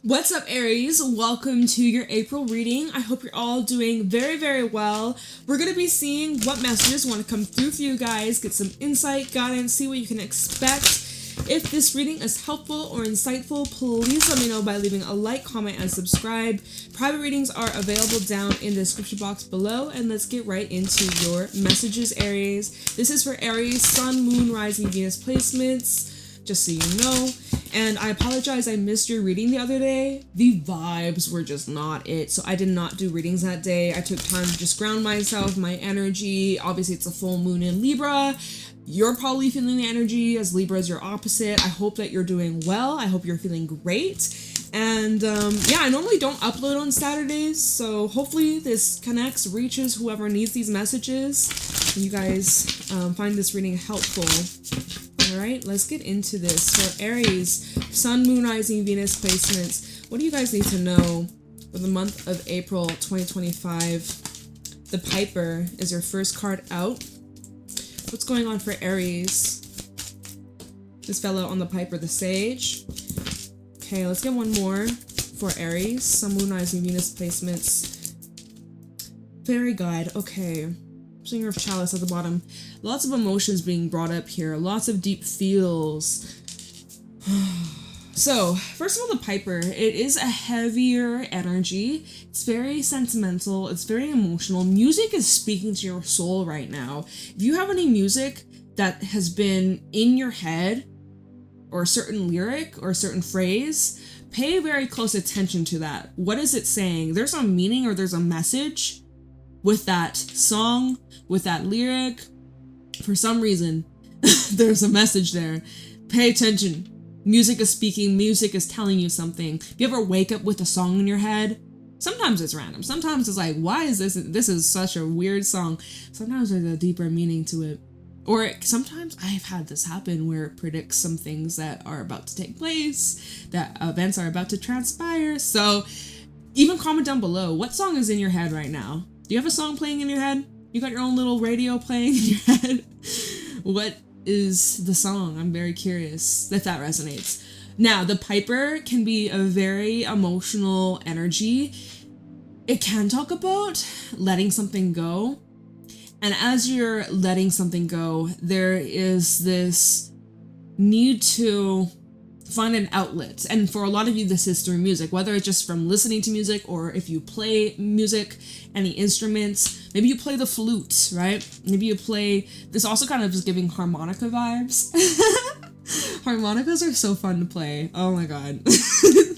What's up, Aries? Welcome to your April reading. I hope you're all doing very, very well. We're going to be seeing what messages want to come through for you guys, get some insight, guidance, see what you can expect. If this reading is helpful or insightful, please let me know by leaving a like, comment, and subscribe. Private readings are available down in the description box below, and let's get right into your messages, Aries. This is for Aries, Sun, Moon, Rising, Venus placements, just so you know. And I apologize, I missed your reading the other day. The vibes were just not it, so I did not do readings that day. I took time to just ground myself, my energy. Obviously, it's a full moon in Libra. You're probably feeling the energy as Libra is your opposite. I hope that you're doing well. I hope you're feeling great. And yeah, I normally don't upload on Saturdays, so hopefully this connects, reaches whoever needs these messages. And you guys find this reading helpful. All right, let's get into this. For Aries, Sun, Moon, Rising, Venus placements. What do you guys need to know for the month of April 2025? The Piper is your first card out. What's going on for Aries? This fellow on the Piper, the Sage. Okay, let's get one more for Aries. Sun, Moon, Rising, Venus placements. Fairy Guide. Okay. Singer of Chalice at the bottom. Lots of emotions being brought up here. Lots of deep feels. So, first of all, the Piper. It is a heavier energy. It's very sentimental. It's very emotional. Music is speaking to your soul right now. If you have any music that has been in your head, or a certain lyric, or a certain phrase, pay very close attention to that. What is it saying? There's a meaning or there's a message with that song, with that lyric. For some reason, there's a message there. Pay attention. Music is speaking. Music is telling you something. If you ever wake up with a song in your head, sometimes it's random. Sometimes it's like, why is this? This is such a weird song. Sometimes there's a deeper meaning to it. Or sometimes I've had this happen where it predicts some things that are about to take place, that events are about to transpire. So even comment down below, what song is in your head right now? Do you have a song playing in your head? You got your own little radio playing in your head? What is the song? I'm very curious if that resonates. Now, the Piper can be a very emotional energy. It can talk about letting something go. And as you're letting something go, there is this need to find an outlet. And for a lot of you, this is through music, whether it's just from listening to music or if you play music, any instruments. Maybe you play the flute, right? Maybe you play, this also kind of is giving harmonica vibes. Harmonicas are so fun to play. Oh my God.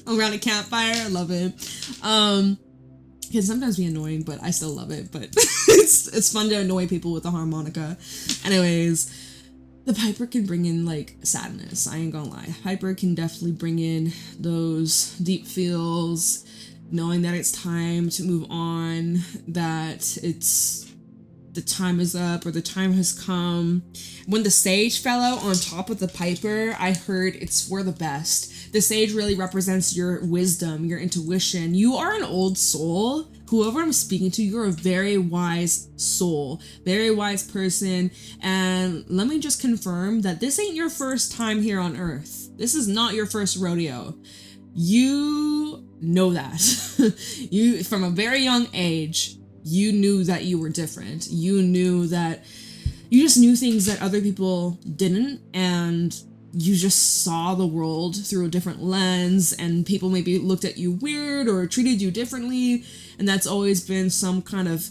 Around a campfire, I love it. It can sometimes be annoying, but I still love it. But it's fun to annoy people with the harmonica. Anyways, the Piper can bring in like sadness. I ain't gonna lie. Piper can definitely bring in those deep feels, knowing that it's time to move on, that the time is up or the time has come. When the Sage fellow on top of the Piper, I heard it's for the best. The Sage really represents your wisdom, your intuition. You are an old soul. Whoever I'm speaking to, you're a very wise soul, very wise person. And let me just confirm that this ain't your first time here on Earth. This is not your first rodeo. You know that. You, from a very young age, you knew that you were different. You knew that you just knew things that other people didn't, and you just saw the world through a different lens, and people maybe looked at you weird or treated you differently, and that's always been some kind of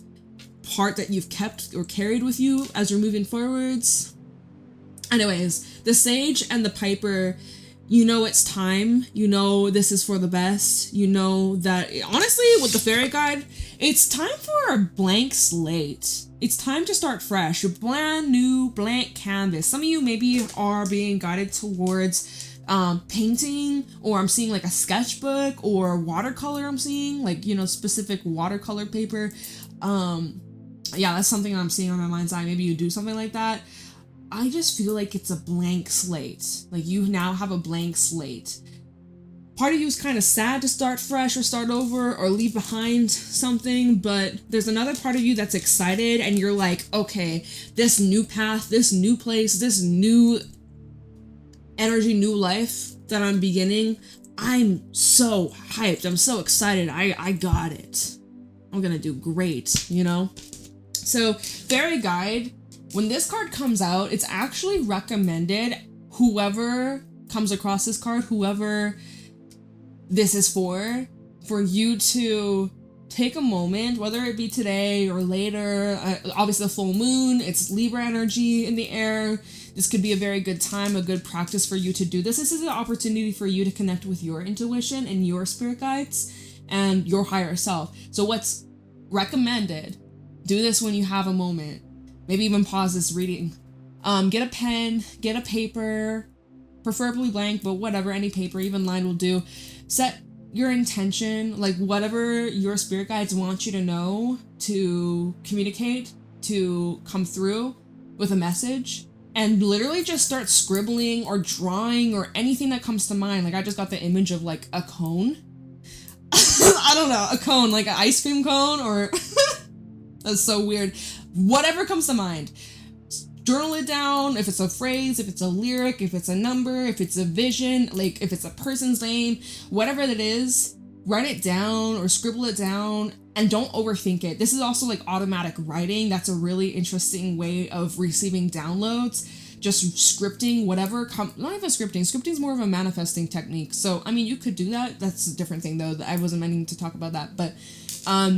part that you've kept or carried with you as you're moving forwards. Anyways, the Sage and the Piper, you know it's time. You know this is for the best. You know that, honestly, with the Fairy Guide, it's time for a blank slate. It's time to start fresh, a brand new blank canvas. Some of you maybe are being guided towards painting, or I'm seeing like a sketchbook or watercolor. I'm seeing like, you know, specific watercolor paper. Yeah, that's something I'm seeing on my mind's eye. Maybe you do something like that. I just feel like it's a blank slate. Like you now have a blank slate. Part of you is kind of sad to start fresh or start over or leave behind something, but there's another part of you that's excited and you're like, okay, this new path, this new place, this new energy, new life that I'm beginning, I'm so hyped. I'm so excited. I got it. I'm gonna do great, you know? So, Fairy Guide, when this card comes out, it's actually recommended whoever comes across this card, whoever this is for you to take a moment, whether it be today or later. Obviously, the full moon, it's Libra energy in the air. This could be a very good time, a good practice for you to do this. This is an opportunity for you to connect with your intuition and your spirit guides and your higher self. So what's recommended, do this when you have a moment. Maybe even pause this reading. Get a pen, get a paper, preferably blank, but whatever, any paper, even line will do. Set your intention, like whatever your spirit guides want you to know, to communicate, to come through with a message, and literally just start scribbling or drawing or anything that comes to mind. Like I just got the image of like a cone. I don't know, a cone, like an ice cream cone, or that's so weird. Whatever comes to mind. Journal it down, if it's a phrase, if it's a lyric, if it's a number, if it's a vision, like if it's a person's name, whatever that is, write it down or scribble it down, and don't overthink it. This is also like automatic writing. That's a really interesting way of receiving downloads. Just scripting whatever, not even scripting. Scripting is more of a manifesting technique. So, I mean, you could do that. That's a different thing though. I wasn't meaning to talk about that, but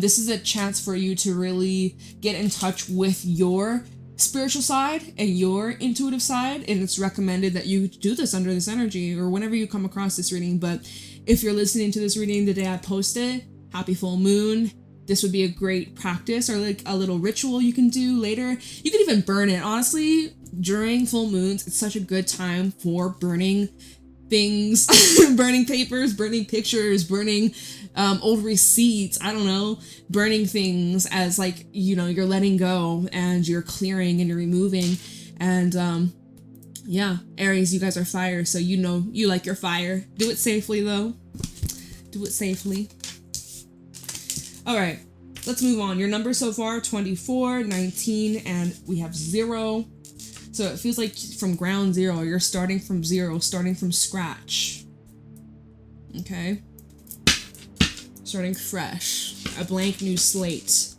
this is a chance for you to really get in touch with your spiritual side and your intuitive side, and it's recommended that you do this under this energy or whenever you come across this reading. But if you're listening to this reading the day I post it, happy full moon. This would be a great practice or like a little ritual you can do later. You can even burn it. Honestly, during full moons, it's such a good time for burning things, burning papers, burning pictures, burning old receipts, I don't know, burning things as like, you know, you're letting go and you're clearing and you're removing. And yeah, Aries, you guys are fire, so you know you like your fire. Do it safely though. Do it safely. All right, let's move on. Your numbers so far, 24, 19, and we have 0. So it feels like from ground zero, you're starting from zero, starting from scratch. Okay. Starting fresh. A blank new slate.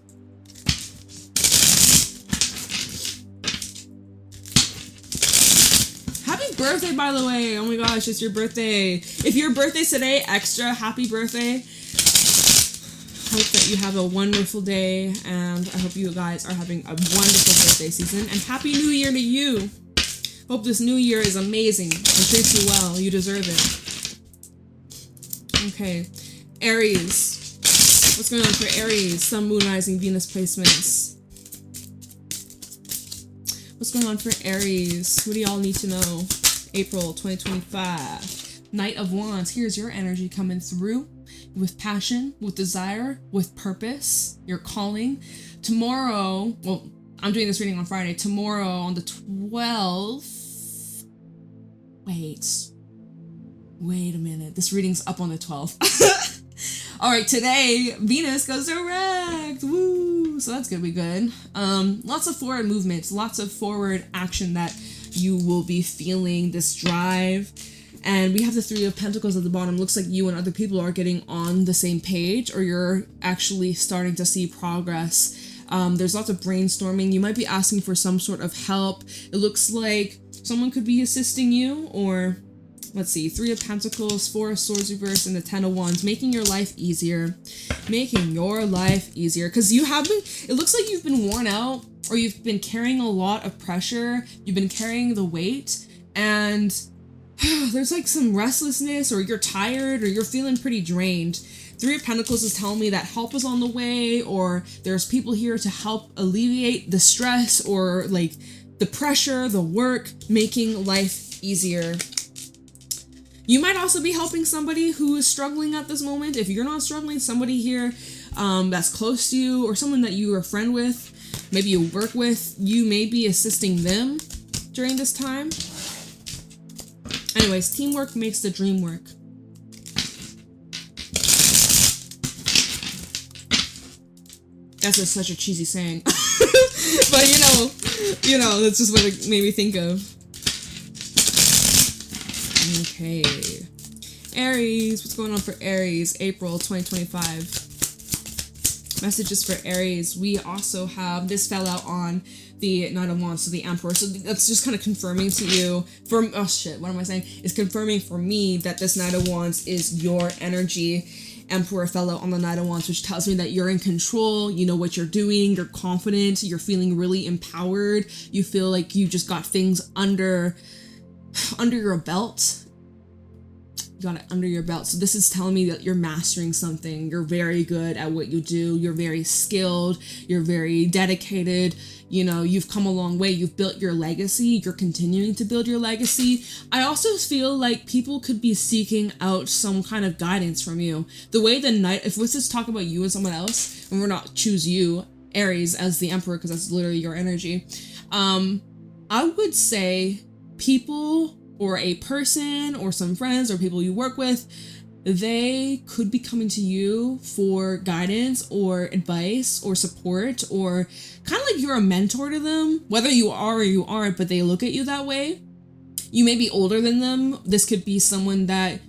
Happy birthday, by the way. Oh my gosh, it's your birthday. If your birthday's today, extra happy birthday. Hope that you have a wonderful day, and I hope you guys are having a wonderful birthday season, and happy new year to you. Hope this new year is amazing and treats you well. You deserve it. Okay, Aries. What's going on for Aries? Sun, Moon, Rising, Venus placements. What's going on for Aries? What do y'all need to know? April 2025. Knight of Wands. Here's your energy coming through. With passion, with desire, with purpose, your calling. Tomorrow, well, I'm doing this reading on Friday. Tomorrow on the 12th. Wait a minute. This reading's up on the 12th. All right, today, Venus goes direct. Woo! So that's gonna be good. Lots of forward movements, lots of forward action that you will be feeling, this drive. And we have the 3 of Pentacles at the bottom. Looks like you and other people are getting on the same page, or you're actually starting to see progress. There's lots of brainstorming. You might be asking for some sort of help. It looks like someone could be assisting you, or let's see, 3 of Pentacles, 4 of Swords reversed, and the 10 of Wands, making your life easier. Making your life easier. Because you have been, it looks like you've been worn out, or you've been carrying a lot of pressure. You've been carrying the weight, and there's like some restlessness, or you're tired, or you're feeling pretty drained. 3 of Pentacles is telling me that help is on the way, or there's people here to help alleviate the stress, or like the pressure, the work, making life easier. You might also be helping somebody who is struggling at this moment. If you're not struggling, somebody here that's close to you, or someone that you are a friend with, maybe you work with, you may be assisting them during this time. Anyways, teamwork makes the dream work. That's just such a cheesy saying. But you know, that's just what it made me think of. Okay. Aries, what's going on for Aries? April 2025. Messages for Aries. We also have, this fell out on the Knight of Wands, so the Emperor. So that's just kind of confirming to you, oh shit, what am I saying? It's confirming for me that this Knight of Wands is your energy. Emperor fell out on the Knight of Wands, which tells me that you're in control, you know what you're doing, you're confident, you're feeling really empowered, you feel like you just got things under your belt. Got it under your belt. So this is telling me that you're mastering something. You're very good at what you do. You're very skilled. You're very dedicated. You know, you've come a long way. You've built your legacy. You're continuing to build your legacy. I also feel like people could be seeking out some kind of guidance from you. The way the Knight, if let's just talk about you and someone else, and we're not choose you, Aries, as the Emperor, because that's literally your energy. I would say people, or a person, or some friends, or people you work with, they could be coming to you for guidance, or advice, or support, or kind of like you're a mentor to them, whether you are or you aren't, but they look at you that way. You may be older than them. This could be someone that,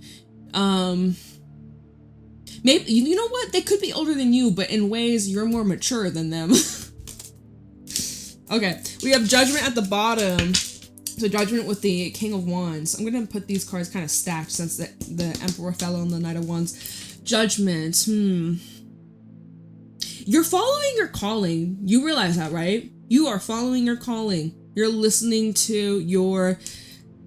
maybe, you know what? They could be older than you, but in ways you're more mature than them. Okay, we have Judgment at the bottom. So Judgment with the King of Wands. I'm going to put these cards kind of stacked since the Emperor fell on the Knight of Wands. Judgment. You're following your calling. You realize that, right? You are following your calling. You're listening to your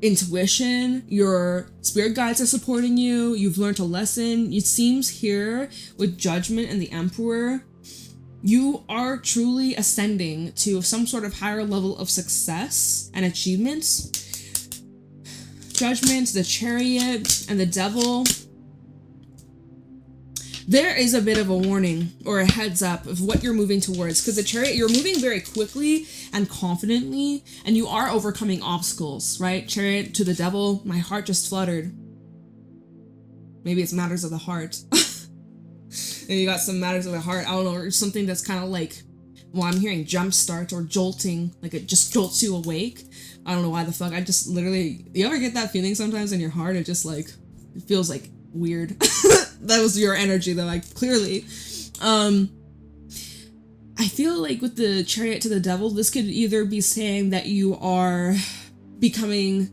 intuition. Your spirit guides are supporting you. You've learned a lesson. It seems here with Judgment and the Emperor, you are truly ascending to some sort of higher level of success and achievements. Judgment, the Chariot, and the Devil. There is a bit of a warning or a heads up of what you're moving towards, because the Chariot, you're moving very quickly and confidently, and you are overcoming obstacles, right? Chariot to the Devil, my heart just fluttered. Maybe it's matters of the heart. And you got some matters of the heart, I don't know, or something that's kind of like, well, I'm hearing jump starts or jolting, like it just jolts you awake. I don't know why the fuck, I just literally, you ever get that feeling sometimes in your heart? It just like, it feels like weird. That was your energy though, like clearly. I feel like with the Chariot to the Devil, this could either be saying that you are becoming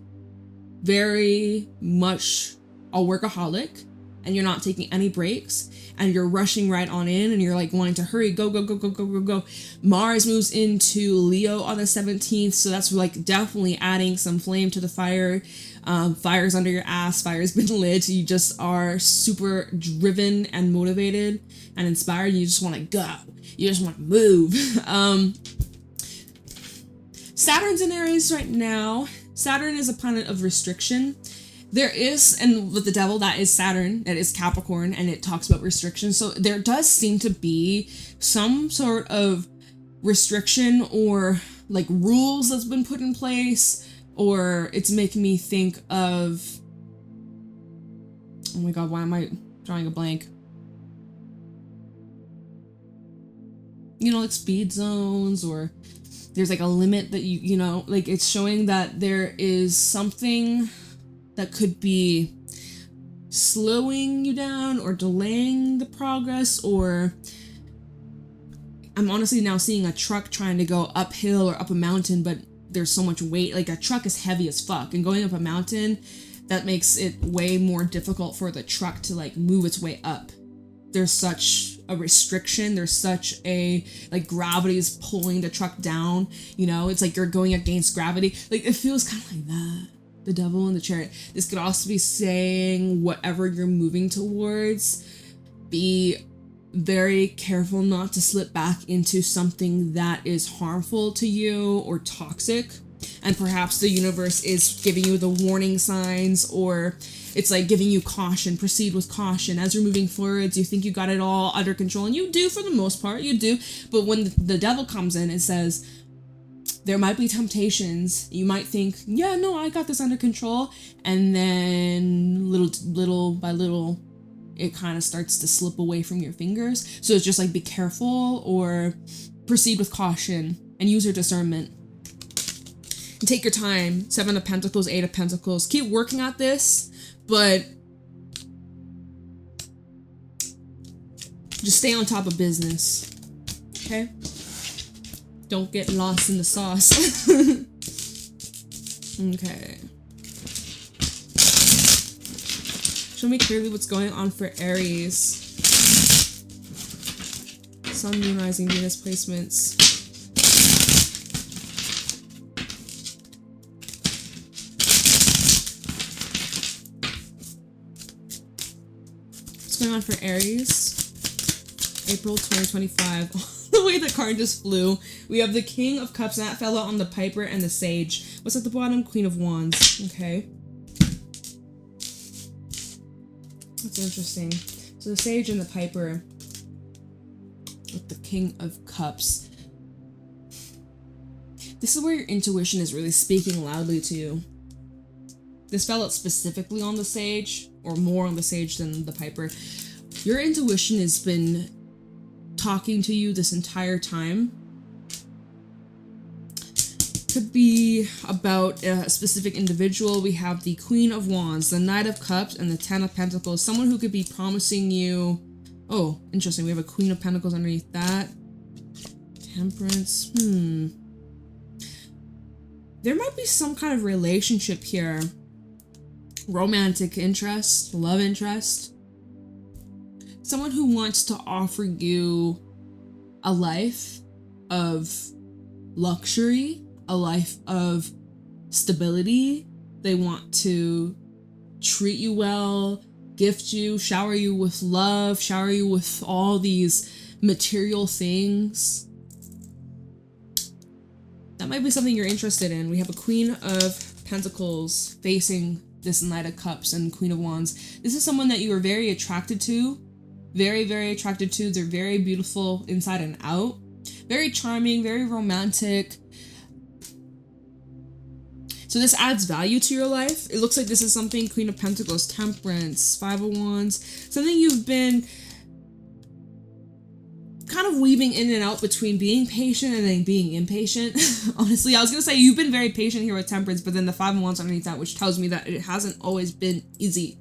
very much a workaholic, and you're not taking any breaks, and you're rushing right on in, and you're like wanting to hurry, go, go, go, go, go, go, go. Mars moves into Leo on the 17th, so that's like definitely adding some flame to the fire. Fire's under your ass, fire's been lit, you just are super driven and motivated and inspired, you just want to go. You just want to move. Saturn's in Aries right now. Saturn is a planet of restriction. There is, and with the Devil, that is Saturn, that is Capricorn, and it talks about restriction. So there does seem to be some sort of restriction or like rules that's been put in place, or it's making me think of, oh my god, why am I drawing a blank? You know, like speed zones, or there's like a limit that you know, like it's showing that there is something that could be slowing you down or delaying the progress, or I'm honestly now seeing a truck trying to go uphill or up a mountain, but there's so much weight, like a truck is heavy as fuck, and going up a mountain, that makes it way more difficult for the truck to like move its way up. There's such a restriction, there's such a, like gravity is pulling the truck down, you know, it's like you're going against gravity, like it feels kind of like that. The Devil and the Chariot. This could also be saying whatever you're moving towards, be very careful not to slip back into something that is harmful to you or toxic. And perhaps the universe is giving you the warning signs, or it's like giving you caution, proceed with caution. As you're moving forwards, you think you got it all under control, and you do for the most part, you do. But when the Devil comes in and says, there might be temptations. You might think, yeah, no, I got this under control. And then little by little, it kind of starts to slip away from your fingers. So it's just like, be careful or proceed with caution and use your discernment. And take your time. 7 of Pentacles, 8 of Pentacles. Keep working at this, but Just stay on top of business. Okay? Don't get lost in the sauce. Okay. Show me clearly what's going on for Aries. Sun, Moon, Rising, Venus placements. What's going on for Aries? April 2025. The way the card just flew. We have the King of Cups, and that fell out on the Piper and the Sage. What's at the bottom? Queen of Wands. Okay. That's interesting. So the Sage and the Piper with the King of Cups. This is where your intuition is really speaking loudly to you. This fell out specifically on the Sage, or more on the Sage than the Piper. Your intuition has been talking to you this entire time. Could be about a specific individual. We have the Queen of Wands, the Knight of Cups, and the Ten of Pentacles. Someone who could be promising you... Oh, interesting. We have a Queen of Pentacles underneath that. Temperance. There might be some kind of relationship here. Romantic interest, love interest. Someone who wants to offer you a life of luxury, a life of stability. They want to treat you well, gift you, shower you with love, shower you with all these material things. That might be something you're interested in. We have a Queen of Pentacles facing this Knight of Cups and Queen of Wands. This is someone that you are very attracted to. Very, very attracted to. They're very beautiful inside and out. Very charming, very romantic. So this adds value to your life. It looks like this is something, Queen of Pentacles, Temperance, Five of Wands, something you've been kind of weaving in and out between being patient and then being impatient. Honestly, I was going to say you've been very patient here with Temperance, but then the Five of Wands underneath that, which tells me that it hasn't always been easy.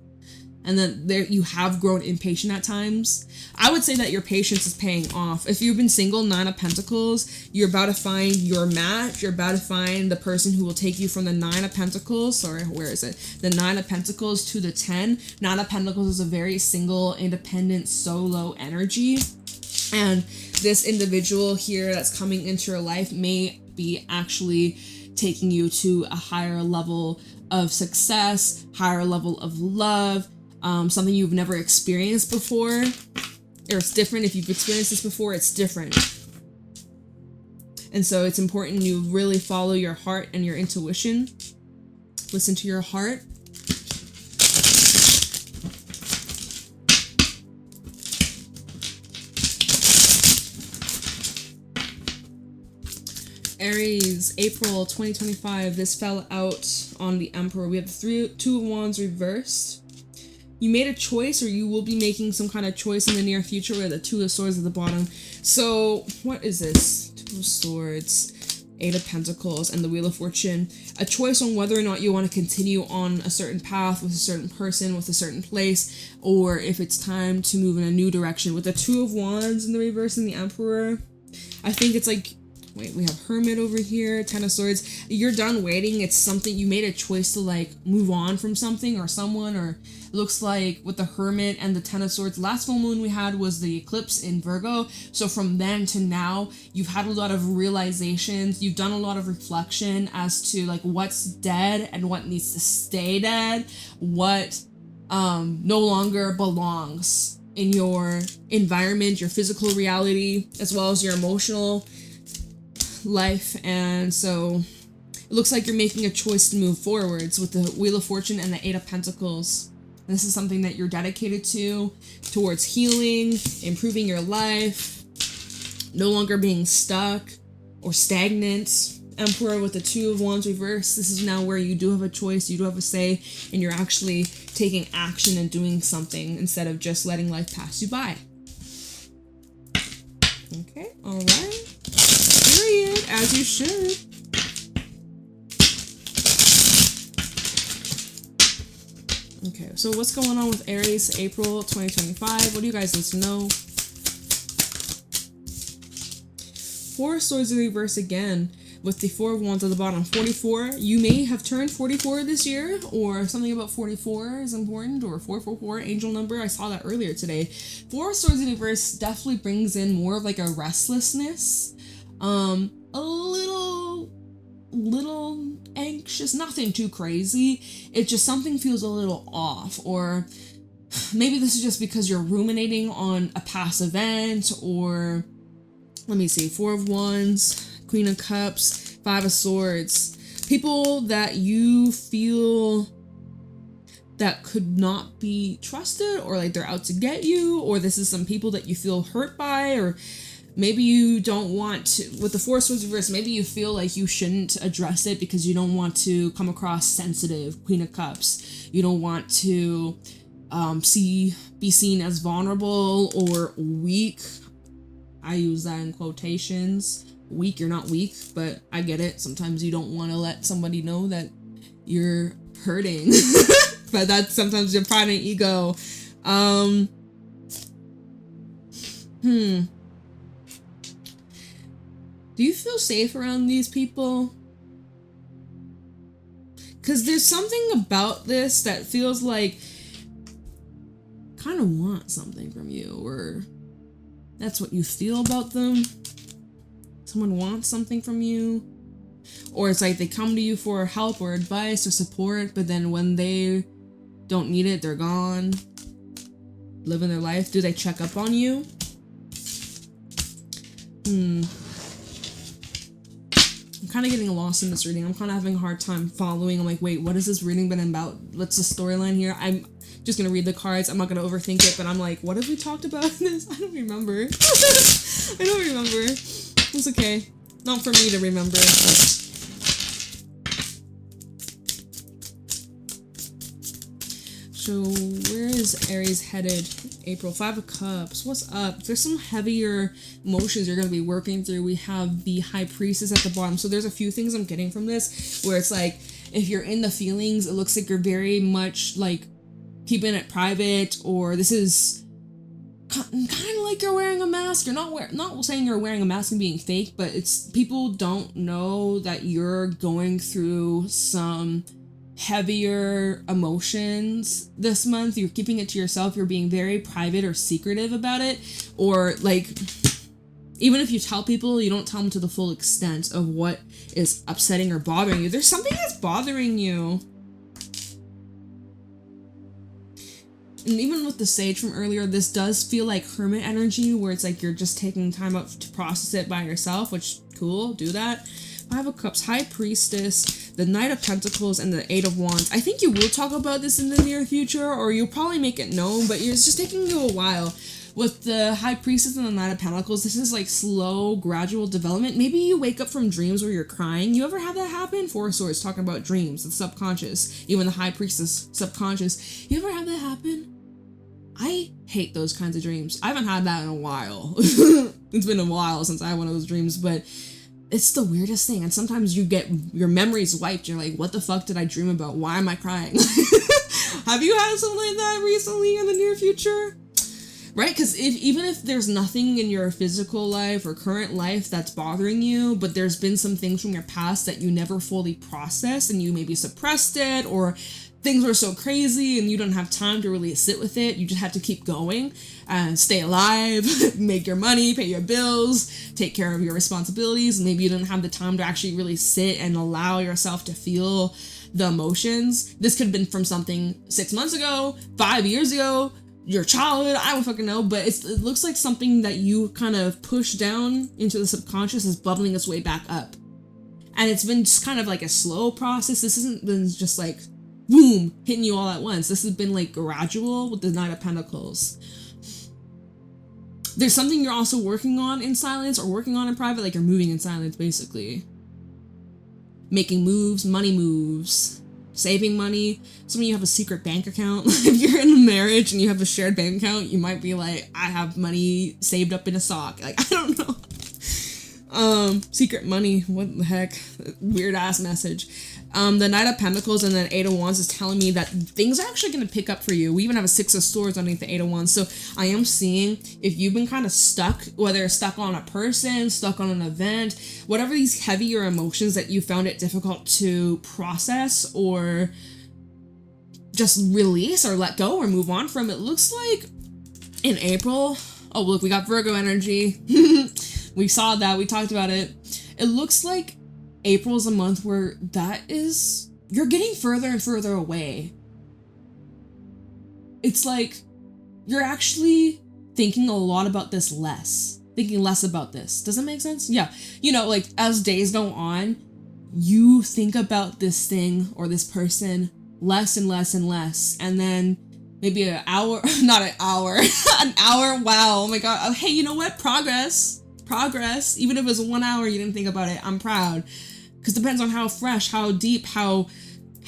And then there you have grown impatient at times. I would say that your patience is paying off. If you've been single, Nine of Pentacles, you're about to find your match. You're about to find the person who will take you from the Nine of Pentacles. Sorry, where is it? The Nine of Pentacles to the 10. Nine of Pentacles is a very single, independent, solo energy. And this individual here that's coming into your life may be actually taking you to a higher level of success, higher level of love, something you've never experienced before, or it's different. If you've experienced this before, it's different. And so it's important you really follow your heart and your intuition. Listen to your heart. Aries, April 2025. This fell out on the Emperor. We have the Two of Wands reversed. You made a choice, or you will be making some kind of choice in the near future. We have the Two of Swords at the bottom. So what is this? Two of Swords, Eight of Pentacles, and the Wheel of Fortune. A choice on whether or not you want to continue on a certain path with a certain person, with a certain place, or if it's time to move in a new direction. With the Two of Wands in the reverse and the Emperor, I think it's like... Wait, we have Hermit over here, Ten of Swords. You're done waiting. It's something, you made a choice to like move on from something or someone, or it looks like with the Hermit and the Ten of Swords, last full moon we had was the eclipse in Virgo. So from then to now, you've had a lot of realizations. You've done a lot of reflection as to like what's dead and what needs to stay dead, what no longer belongs in your environment, your physical reality, as well as your emotional life. And so it looks like you're making a choice to move forwards with the Wheel of Fortune and the Eight of Pentacles. And this is something that you're dedicated to, towards healing, improving your life, no longer being stuck or stagnant. Emperor with the Two of Wands reverse. This is now where you do have a choice, you do have a say, and you're actually taking action and doing something instead of just letting life pass you by. Okay, all right. Period, as you should. Okay, so what's going on with Aries, April 2025? What do you guys need to know? Four of Swords in reverse again, with the Four of Wands at the bottom. 44, you may have turned 44 this year, or something about 44 is important, or 444, angel number. I saw that earlier today. Four of Swords in reverse definitely brings in more of like a restlessness, a little anxious, nothing too crazy. It's just something feels a little off, or maybe this is just because you're ruminating on a past event, or let me see, Four of Wands, Queen of Cups, Five of Swords. People that you feel that could not be trusted, or like they're out to get you, or this is some people that you feel hurt by, or maybe you don't want to, with the Four of Swords reverse, maybe you feel like you shouldn't address it because you don't want to come across sensitive, Queen of Cups. You don't want to be seen as vulnerable or weak. I use that in quotations. Weak, you're not weak, but I get it. Sometimes you don't want to let somebody know that you're hurting. But that's sometimes your pride and ego. Do you feel safe around these people? Because there's something about this that feels like kind of want something from you, or that's what you feel about them. Someone wants something from you, or it's like they come to you for help or advice or support, but then when they don't need it, they're gone, living their life. Do they check up on you? I'm kind of getting lost in this reading. I'm kind of having a hard time following. I'm like, wait, what has this reading been about? What's the storyline here? I'm just gonna read the cards. I'm not gonna overthink it, but I'm like, what have we talked about in this? I don't remember. I don't remember. It's okay. Not for me to remember. So where is Aries headed? April. Five of Cups. What's up? There's some heavier emotions you're going to be working through. We have the High Priestess at the bottom. So there's a few things I'm getting from this where it's like, if you're in the feelings, it looks like you're very much like keeping it private, or this is kind of like you're wearing a mask. You're not saying you're wearing a mask and being fake, but it's people don't know that you're going through some heavier emotions this month. You're keeping it to yourself. You're being very private or secretive about it, or like even if you tell people, you don't tell them to the full extent of what is upsetting or bothering you. There's something that's bothering you. And even with the Sage from earlier, this does feel like hermit energy, where it's like you're just taking time out to process it by yourself, which, cool, do that. Five of Cups, High Priestess, the Knight of Pentacles, and the Eight of Wands. I think you will talk about this in the near future, or you'll probably make it known, but it's just taking you a while. With the High Priestess and the Knight of Pentacles, this is like slow, gradual development. Maybe you wake up from dreams where you're crying. You ever have that happen? Four of Swords, talking about dreams, the subconscious. Even the High Priestess, subconscious. You ever have that happen? I hate those kinds of dreams. I haven't had that in a while. It's been a while since I had one of those dreams, but it's the weirdest thing. And sometimes you get your memories wiped. You're like, what the fuck did I dream about? Why am I crying? Have you had something like that recently in the near future? Right? Because even if there's nothing in your physical life or current life that's bothering you, but there's been some things from your past that you never fully processed and you maybe suppressed it, or things were so crazy and you don't have time to really sit with it. You just have to keep going and stay alive, make your money, pay your bills, take care of your responsibilities. Maybe you didn't have the time to actually really sit and allow yourself to feel the emotions. This could have been from something 6 months ago, 5 years ago, your childhood, I don't fucking know, but it looks like something that you kind of push down into the subconscious is bubbling its way back up. And it's been just kind of like a slow process. This hasn't been just like, boom, hitting you all at once. This has been like gradual with the Knight of Pentacles. There's something you're also working on in silence or working on in private, like you're moving in silence, basically. Making moves, money moves. Saving money. Some of you have a secret bank account. If you're in a marriage and you have a shared bank account, you might be like, I have money saved up in a sock. Like, I don't know. Secret money, what the heck? Weird ass message. The Knight of Pentacles and then Eight of Wands is telling me that things are actually going to pick up for you. We even have a Six of Swords underneath the Eight of Wands. So I am seeing if you've been kind of stuck, whether stuck on a person, stuck on an event, whatever these heavier emotions that you found it difficult to process or just release or let go or move on from, it looks like in April, oh look, we got Virgo energy. We saw that, we talked about it. It looks like April is a month where you're getting further and further away. It's like you're actually thinking a lot about this thinking less about this. Does that make sense? Yeah. You know, like as days go on, you think about this thing or this person less and less and less. And then maybe an hour, not an hour, an hour. Wow. Oh my God. Oh, hey, you know what? Progress. Even if it was 1 hour, you didn't think about it. I'm proud. Because it depends on how fresh, how deep, how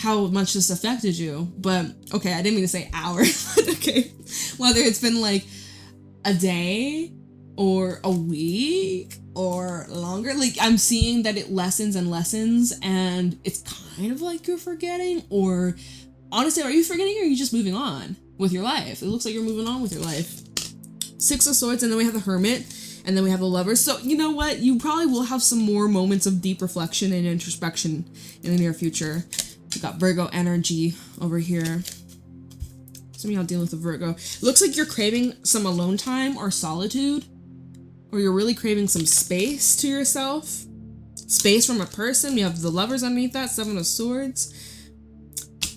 much this affected you. But okay, I didn't mean to say hour. Okay. Whether it's been like a day or a week or longer, like I'm seeing that it lessens and it's kind of like you're forgetting, or honestly, are you forgetting or are you just moving on with your life? It looks like you're moving on with your life. Six of Swords, and then we have the Hermit. And then we have the Lovers. So, you know what? You probably will have some more moments of deep reflection and introspection in the near future. We got Virgo energy over here. Some of y'all dealing with the Virgo. Looks like you're craving some alone time or solitude. Or you're really craving some space to yourself. Space from a person. We have the Lovers underneath that. Seven of Swords.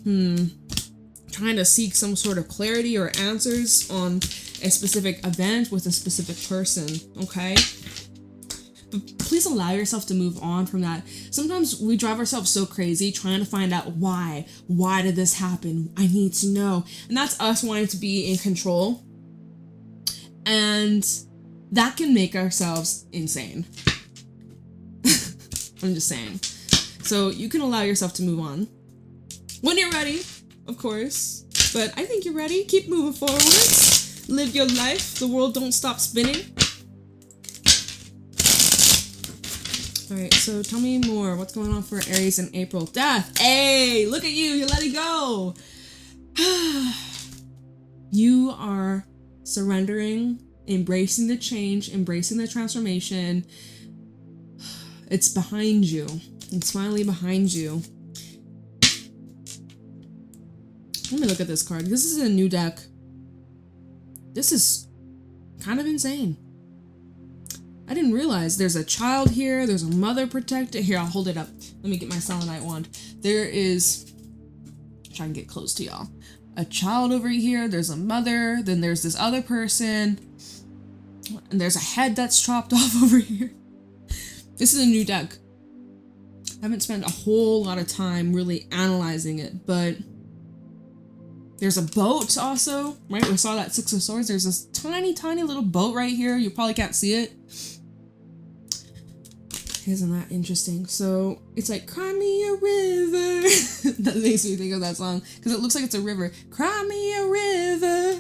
Trying to seek some sort of clarity or answers on a specific event with a specific person, okay? But please allow yourself to move on from that. Sometimes we drive ourselves so crazy trying to find out why. Why did this happen? I need to know. And that's us wanting to be in control. And that can make ourselves insane. I'm just saying. So you can allow yourself to move on. When you're ready, of course. But I think you're ready. Keep moving forward. Live your life. The world don't stop spinning. Alright, so tell me more. What's going on for Aries in April? Death. Hey, look at you. You're letting go. You are surrendering, embracing the change, embracing the transformation. It's behind you. It's finally behind you. Let me look at this card. This is a new deck. This is kind of insane. I didn't realize there's a child here. There's a mother protected. Here, I'll hold it up. Let me get my selenite wand. There is... Try and get close to y'all. A child over here. There's a mother. Then there's this other person. And there's a head that's chopped off over here. This is a new deck. I haven't spent a whole lot of time really analyzing it, but... There's a boat also, right? We saw that Six of Swords. There's this tiny, tiny little boat right here. You probably can't see it. Isn't that interesting? So it's like, cry me a river. That makes me think of that song because it looks like it's a river. Cry me a river.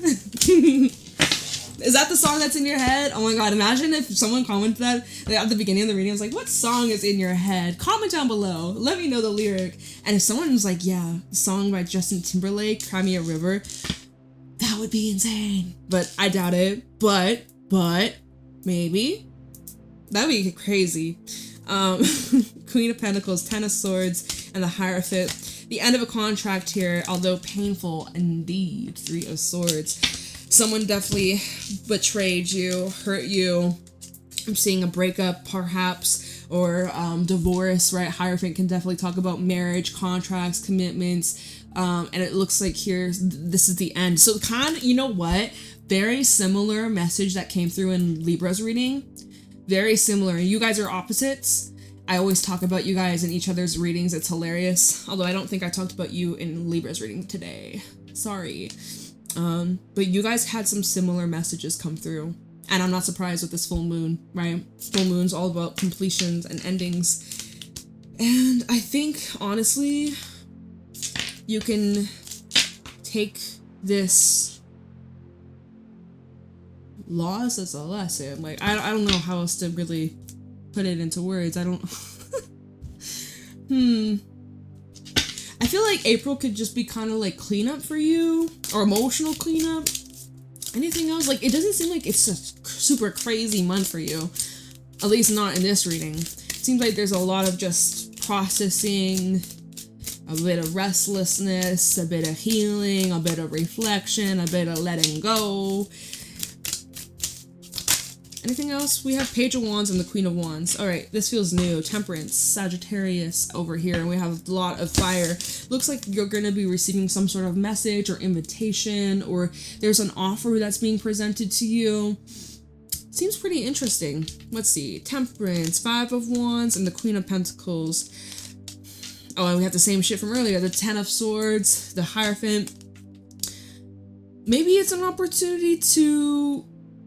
Is that the song that's in your head? Oh my God, imagine if someone commented that at the beginning of the reading. I was like, what song is in your head? Comment down below. Let me know the lyric. And if someone was like, yeah, the song by Justin Timberlake, Cry Me a River, that would be insane. But I doubt it. But, maybe. That'd be crazy. Queen of Pentacles, Ten of Swords, and the Hierophant. The end of a contract here, although painful indeed. Three of Swords. Someone definitely betrayed you, hurt you. I'm seeing a breakup, perhaps, or divorce, right? Hierophant can definitely talk about marriage, contracts, commitments, and it looks like here, this is the end. So kind of, you know what? Very similar message that came through in Libra's reading. Very similar. You guys are opposites. I always talk about you guys in each other's readings. It's hilarious. Although I don't think I talked about you in Libra's reading today. Sorry. But you guys had some similar messages come through. And I'm not surprised with this full moon, right? Full moon's all about completions and endings. And I think, honestly, you can take this loss as a lesson. Like, I don't know how else to really put it into words. I don't... I feel like April could just be kind of like cleanup for you, or emotional cleanup. Anything else? Like, it doesn't seem like it's a super crazy month for you. At least not in this reading. It seems like there's a lot of just processing, a bit of restlessness, a bit of healing, a bit of reflection, a bit of letting go. Anything else? We have Page of Wands and the Queen of Wands. All right, this feels new. Temperance, Sagittarius over here, and we have a lot of fire. Looks like you're going to be receiving some sort of message or invitation, or there's an offer that's being presented to you. Seems pretty interesting. Let's see. Temperance, Five of Wands, and the Queen of Pentacles. Oh, and we have the same shit from earlier. The Ten of Swords, the Hierophant. Maybe it's an opportunity to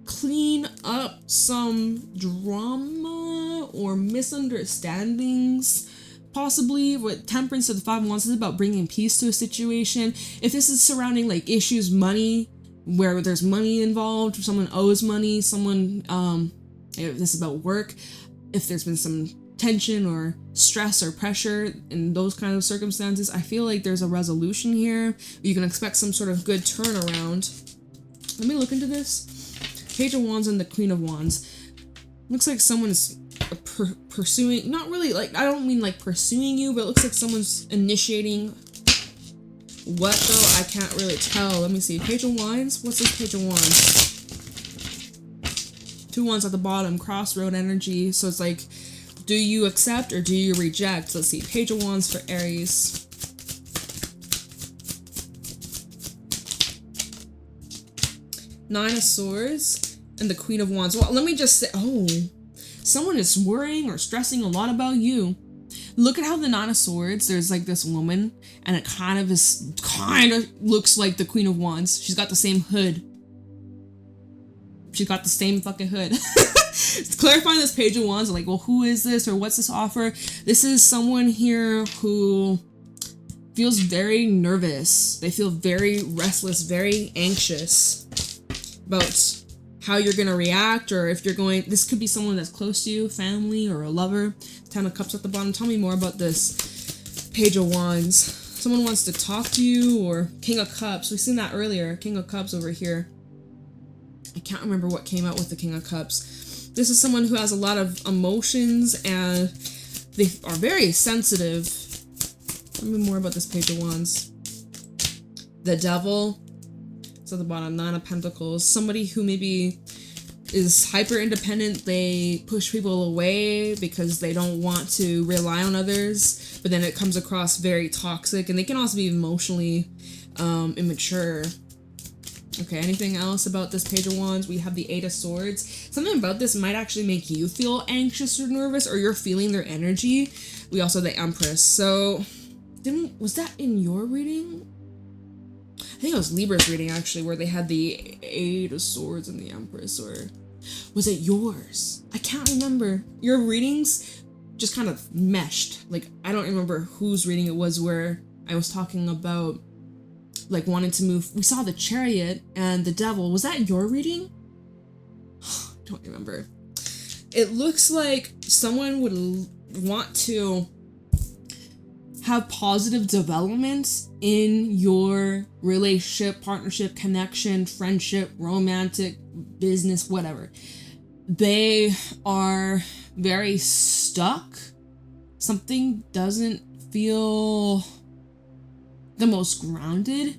clean up some drama or misunderstandings, possibly. With Temperance to the Five of Wands is about bringing peace to a situation. If this is surrounding like issues, money, where there's money involved, someone owes money, someone, if this is about work, if there's been some tension or stress or pressure in those kind of circumstances, I feel like there's a resolution here. You can expect some sort of good turnaround. Let me look into this. Page of Wands and the Queen of Wands. Looks like someone's pursuing, not really, like, I don't mean like pursuing you, but it looks like someone's initiating. What though? I can't really tell. Let me see. Page of Wands? What's this Page of Wands? Two wands at the bottom. Crossroad energy. So it's like, do you accept or do you reject? Let's see. Page of Wands for Aries. Nine of Swords and the Queen of Wands. Well, let me just say, oh, someone is worrying or stressing a lot about you. Look at how the Nine of Swords, there's like this woman, and it kind of looks like the Queen of Wands. She's got the same hood. She's got the same fucking hood. Clarifying this Page of Wands, like, well, who is this or what's this offer? This is someone here who feels very nervous. They feel very restless, very anxious about how you're going to react, or if you're going, this could be someone that's close to you, family or a lover. Ten of Cups at the bottom. Tell me more about this Page of Wands. Someone wants to talk to you, or King of Cups. We've seen that earlier. King of Cups over here. I can't remember what came out with the King of Cups. This is someone who has a lot of emotions and they are very sensitive. Tell me more about this Page of Wands. The Devil. It's at the bottom. Nine of Pentacles. Somebody who maybe is hyper independent. They push people away because they don't want to rely on others, but then it comes across very toxic, and they can also be emotionally immature. Okay, anything else about this Page of Wands? We have the Eight of Swords. Something about this might actually make you feel anxious or nervous, or you're feeling their energy. We also have the Empress. So was that in your reading? I think it was Libra's reading, actually, where they had the Eight of Swords and the Empress, or was it yours? I can't remember. Your readings just kind of meshed. Like, I don't remember whose reading it was where I was talking about, like, wanting to move. We saw the Chariot and the Devil. Was that your reading? Don't remember. It looks like someone would want to have positive developments in your relationship, partnership, connection, friendship, romantic, business, whatever. They are very stuck. Something doesn't feel the most grounded.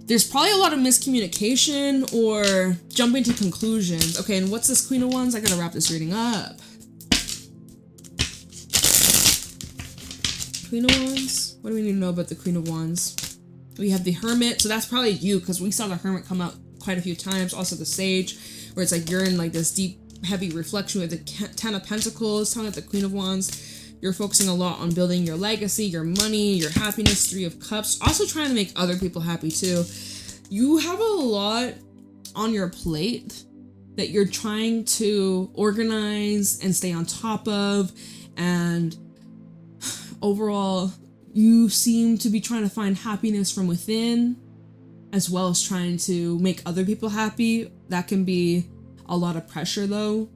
There's probably a lot of miscommunication or jumping to conclusions. Okay, and what's this Queen of Wands? I gotta wrap this reading up. Queen of Wands? What do we need to know about the Queen of Wands? We have the Hermit, so that's probably you, because we saw the Hermit come out quite a few times. Also the Sage, where it's like you're in like this deep, heavy reflection with the Ten of Pentacles. Telling the Queen of Wands, you're focusing a lot on building your legacy, your money, your happiness. Three of Cups. Also trying to make other people happy too. You have a lot on your plate that you're trying to organize and stay on top of, and overall, you seem to be trying to find happiness from within, as well as trying to make other people happy. That can be a lot of pressure, though.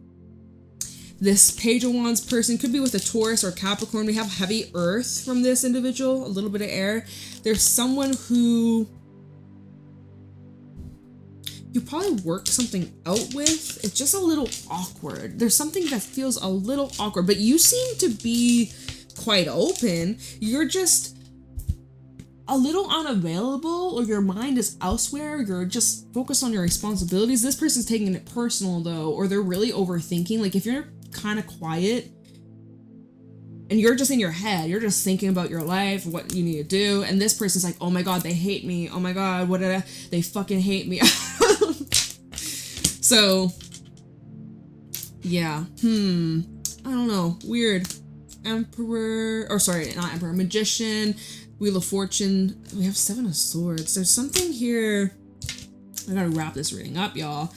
This Page of Wands person could be with a Taurus or Capricorn. We have heavy earth from this individual, a little bit of air. There's someone who you probably work something out with. It's just a little awkward. There's something that feels a little awkward, but you seem to be quite open. You're just a little unavailable, or your mind is elsewhere. You're just focused on your responsibilities. This person's taking it personal though, or they're really overthinking. Like if you're kind of quiet and you're just in your head, you're just thinking about your life, what you need to do, and this person's like, oh my god, they hate me. Oh my god, they fucking hate me. So yeah, I don't know, weird. Emperor, or sorry, not Emperor, Magician, Wheel of Fortune. We have 7 of Swords. There's something here. I gotta wrap this reading up, y'all.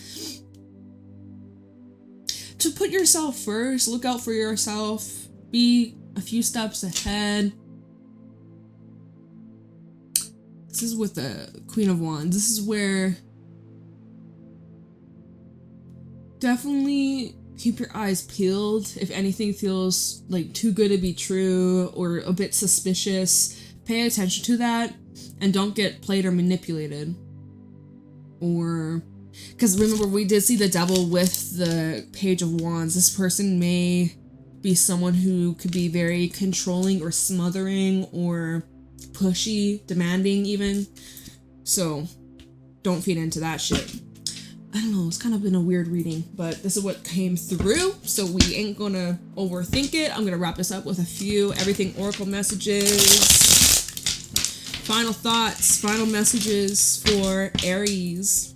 To put yourself first, look out for yourself, be a few steps ahead. This is with the Queen of Wands. This is where definitely keep your eyes peeled. If anything feels like too good to be true or a bit suspicious, pay attention to that and don't get played or manipulated. Or, because remember, we did see the devil with the Page of Wands. This person may be someone who could be very controlling or smothering or pushy, demanding even. So don't feed into that shit. I don't know, it's kind of been a weird reading, but this is what came through, so we ain't gonna overthink it. I'm gonna wrap this up with a few everything oracle messages. Final thoughts, final messages for Aries.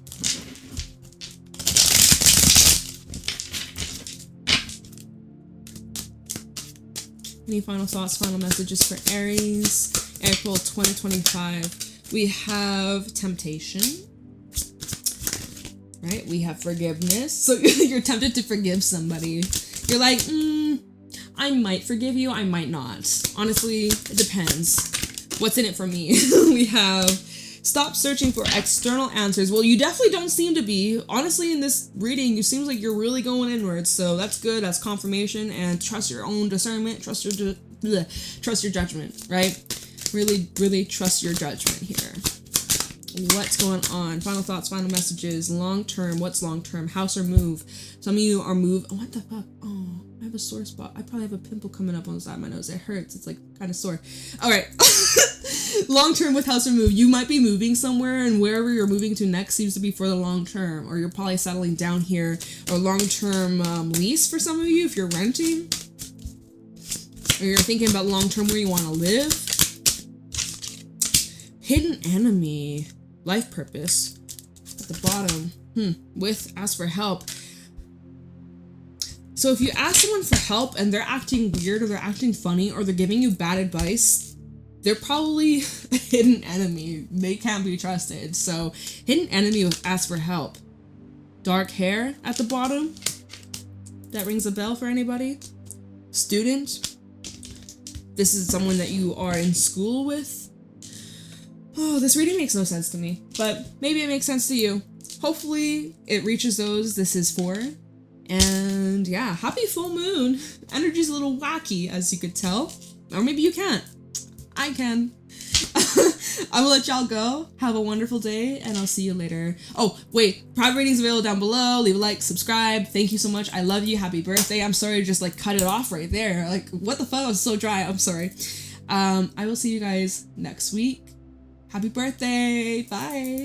Any final thoughts, final messages for Aries? April 2025. We have temptation. Right? We have forgiveness. So you're tempted to forgive somebody. You're like, I might forgive you, I might not. Honestly, it depends. What's in it for me? We have stop searching for external answers. Well, you definitely don't seem to be. Honestly, in this reading, you seems like you're really going inwards. So that's good. That's confirmation. And trust your own discernment. Trust your judgment, right? Really, really trust your judgment here. What's going on? Final thoughts, final messages. Long term. What's long term? House or move? Some of you are move. Oh, what the fuck? Oh, I have a sore spot. I probably have a pimple coming up on the side of my nose. It hurts. It's like kind of sore. All right. Long term with house or move. You might be moving somewhere, and wherever you're moving to next seems to be for the long term, or you're probably settling down here, or long term lease for some of you if you're renting, or you're thinking about long term where you want to live. Hidden enemy. Life purpose at the bottom. With ask for help. So if you ask someone for help and they're acting weird or they're acting funny or they're giving you bad advice, they're probably a hidden enemy. They can't be trusted. So hidden enemy with ask for help. Dark hair at the bottom. That rings a bell for anybody? Student. This is someone that you are in school with. Oh, this reading makes no sense to me, but maybe it makes sense to you. Hopefully it reaches those this is for. And yeah, happy full moon. Energy's a little wacky, as you could tell. Or maybe you can't. I can. I will let y'all go. Have a wonderful day, and I'll see you later. Oh, wait. Private readings available down below. Leave a like, subscribe. Thank you so much. I love you. Happy birthday. I'm sorry to just like cut it off right there. Like, what the fuck? I was so dry. I'm sorry. I will see you guys next week. Happy birthday. Bye.